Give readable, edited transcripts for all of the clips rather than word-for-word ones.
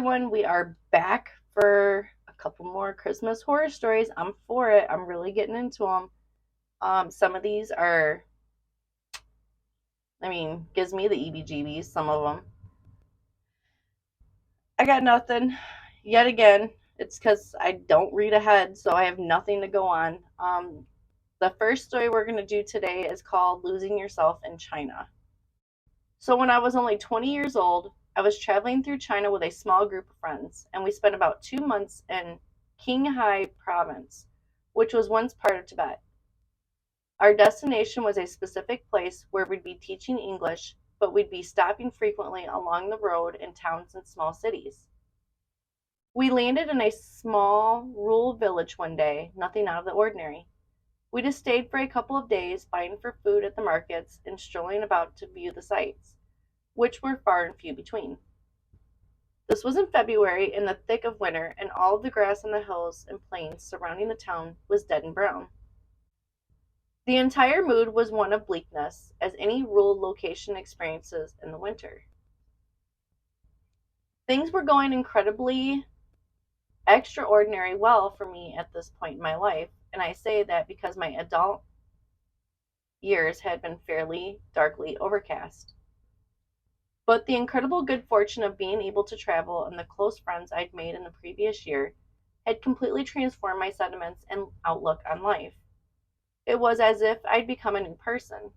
everyone. We are back for a couple more Christmas horror stories. I'm for it. I'm really getting into them. Some of these are, gives me the EBGBs, some of them. I got nothing. Yet again, it's because I don't read ahead, so I have nothing to go on. The first story we're going to do today is called Losing Yourself in China. So, when I was only 20 years old, I was traveling through China with a small group of friends, and we spent about 2 months in Qinghai province, which was once part of Tibet. Our destination was a specific place where we'd be teaching English, but we'd be stopping frequently along the road in towns and small cities. We landed in a small rural village one day, nothing out of the ordinary. We just stayed for a couple of days, buying for food at the markets and strolling about to view the sights, which were far and few between. This was in February, in the thick of winter, and all of the grass on the hills and plains surrounding the town was dead and brown. The entire mood was one of bleakness, as any rural location experiences in the winter. Things were going incredibly extraordinary well for me at this point in my life, and I say that because my adult years had been fairly darkly overcast. But the incredible good fortune of being able to travel and the close friends I'd made in the previous year had completely transformed my sentiments and outlook on life. It was as if I'd become a new person.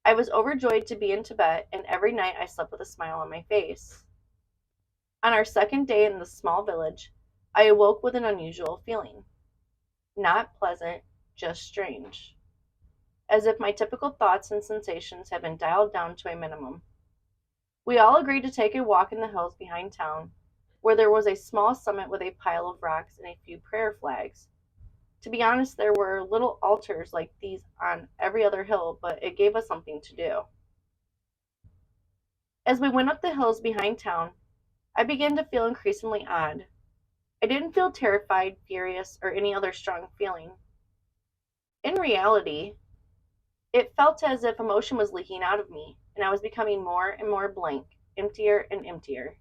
I was overjoyed to be in Tibet, and every night I slept with a smile on my face. On our second day in the small village, I awoke with an unusual feeling. Not pleasant, just strange. As if my typical thoughts and sensations had been dialed down to a minimum. We all agreed to take a walk in the hills behind town, where there was a small summit with a pile of rocks and a few prayer flags. To be honest, there were little altars like these on every other hill, but it gave us something to do. As we went up the hills behind town, I began to feel increasingly odd. I didn't feel terrified, furious, or any other strong feeling. In reality, it felt as if emotion was leaking out of me, and I was becoming more and more blank, emptier and emptier.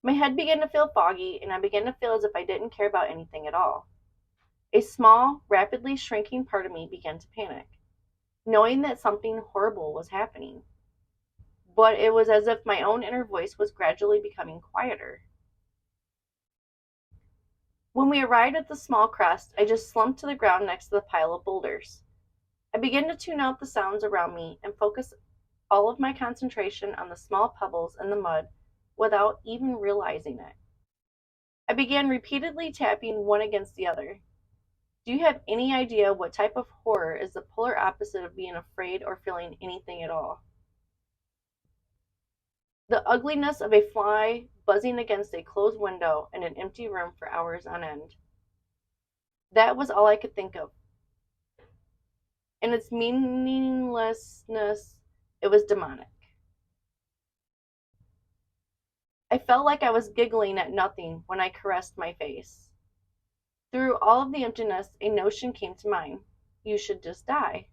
My head began to feel foggy, and I began to feel as if I didn't care about anything at all. A small, rapidly shrinking part of me began to panic, knowing that something horrible was happening. But it was as if my own inner voice was gradually becoming quieter. When we arrived at the small crest, I just slumped to the ground next to the pile of boulders. I began to tune out the sounds around me and focus all of my concentration on the small pebbles in the mud without even realizing it. I began repeatedly tapping one against the other. Do you have any idea what type of horror is the polar opposite of being afraid or feeling anything at all? The ugliness of a fly buzzing against a closed window in an empty room for hours on end. That was all I could think of. In its meaninglessness, it was demonic. I felt like I was giggling at nothing when I caressed my face. Through all of the emptiness, a notion came to mind. You should just die.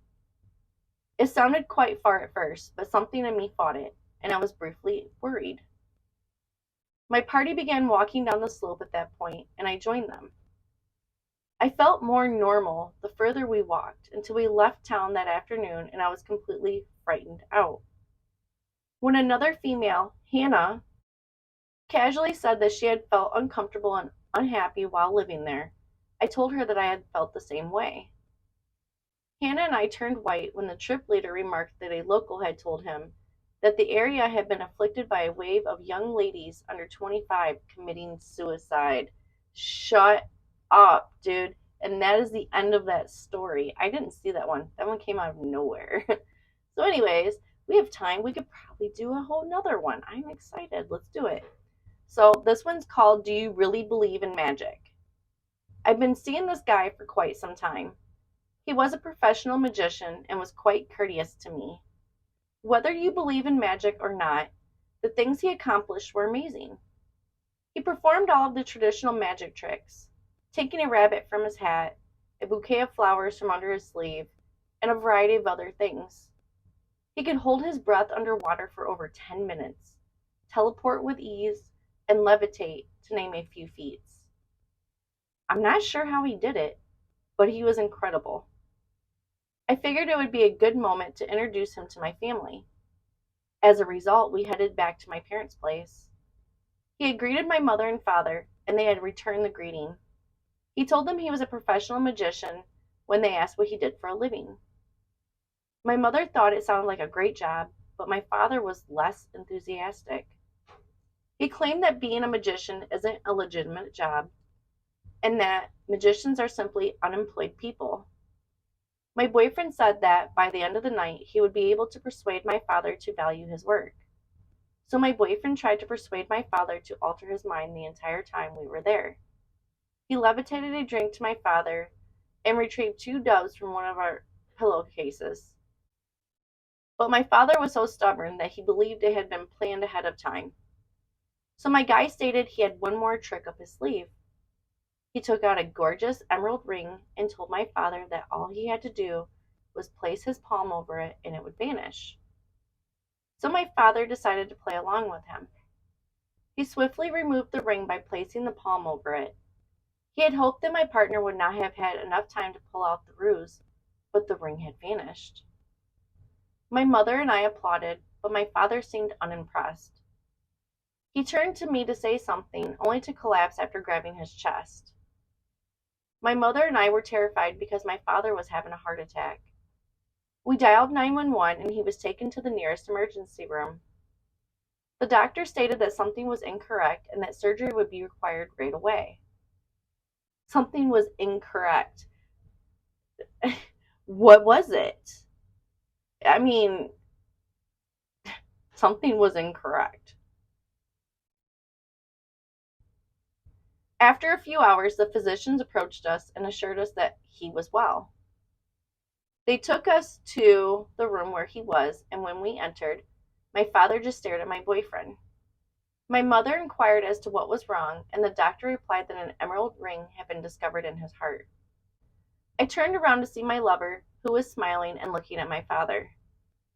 It sounded quite far at first, but something in me fought it, and I was briefly worried. My party began walking down the slope at that point, and I joined them. I felt more normal the further we walked, until we left town that afternoon and I was completely frightened out. When another female, Hannah, casually said that she had felt uncomfortable and unhappy while living there, I told her that I had felt the same way. Hannah and I turned white when the trip leader remarked that a local had told him that the area had been afflicted by a wave of young ladies under 25 committing suicide. Shut up, dude. And that is the end of that story. I didn't see that one. That one came out of nowhere. So, anyways, we have time. We could probably do a whole nother one. I'm excited. Let's do it. So, this one's called Do You Really Believe in Magic? I've been seeing this guy for quite some time. He was a professional magician and was quite courteous to me. Whether you believe in magic or not, the things he accomplished were amazing. He performed all of the traditional magic tricks, taking a rabbit from his hat, a bouquet of flowers from under his sleeve, and a variety of other things. He could hold his breath underwater for over 10 minutes, teleport with ease, and levitate, to name a few feats. I'm not sure how he did it, but he was incredible. I figured it would be a good moment to introduce him to my family. As a result, we headed back to my parents' place. He had greeted my mother and father, and they had returned the greeting. He told them he was a professional magician when they asked what he did for a living. My mother thought it sounded like a great job, but my father was less enthusiastic. He claimed that being a magician isn't a legitimate job, and that magicians are simply unemployed people. My boyfriend said that by the end of the night, he would be able to persuade my father to value his work. So my boyfriend tried to persuade my father to alter his mind the entire time we were there. He levitated a drink to my father and retrieved 2 doves from one of our pillowcases. But my father was so stubborn that he believed it had been planned ahead of time. So my guy stated he had one more trick up his sleeve. He took out a gorgeous emerald ring and told my father that all he had to do was place his palm over it and it would vanish. So my father decided to play along with him. He swiftly removed the ring by placing the palm over it. He had hoped that my partner would not have had enough time to pull out the ruse, but the ring had vanished. My mother and I applauded, but my father seemed unimpressed. He turned to me to say something, only to collapse after grabbing his chest. My mother and I were terrified because my father was having a heart attack. We dialed 911 and he was taken to the nearest emergency room. The doctor stated that something was incorrect and that surgery would be required right away. Something was incorrect. What was it? I mean, something was incorrect. After a few hours, the physicians approached us and assured us that he was well. They took us to the room where he was, and when we entered, my father just stared at my boyfriend. My mother inquired as to what was wrong, and the doctor replied that an emerald ring had been discovered in his heart. I turned around to see my lover, who was smiling and looking at my father.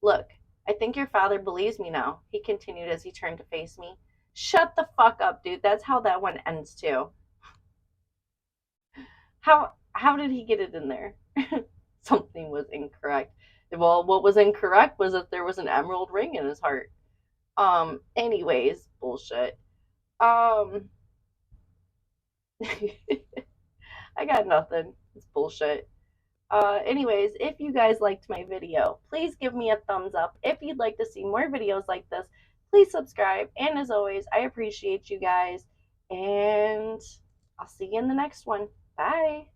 Look, I think your father believes me now, he continued as he turned to face me. Shut the fuck up, dude. That's how that one ends too. How did he get it in there? Something was incorrect. Well, what was incorrect was that there was an emerald ring in his heart. Anyways, bullshit. I got nothing. It's bullshit. Anyways, if you guys liked my video, please give me a thumbs up. If you'd like to see more videos like this, please subscribe. And as always, I appreciate you guys. And I'll see you in the next one. Bye.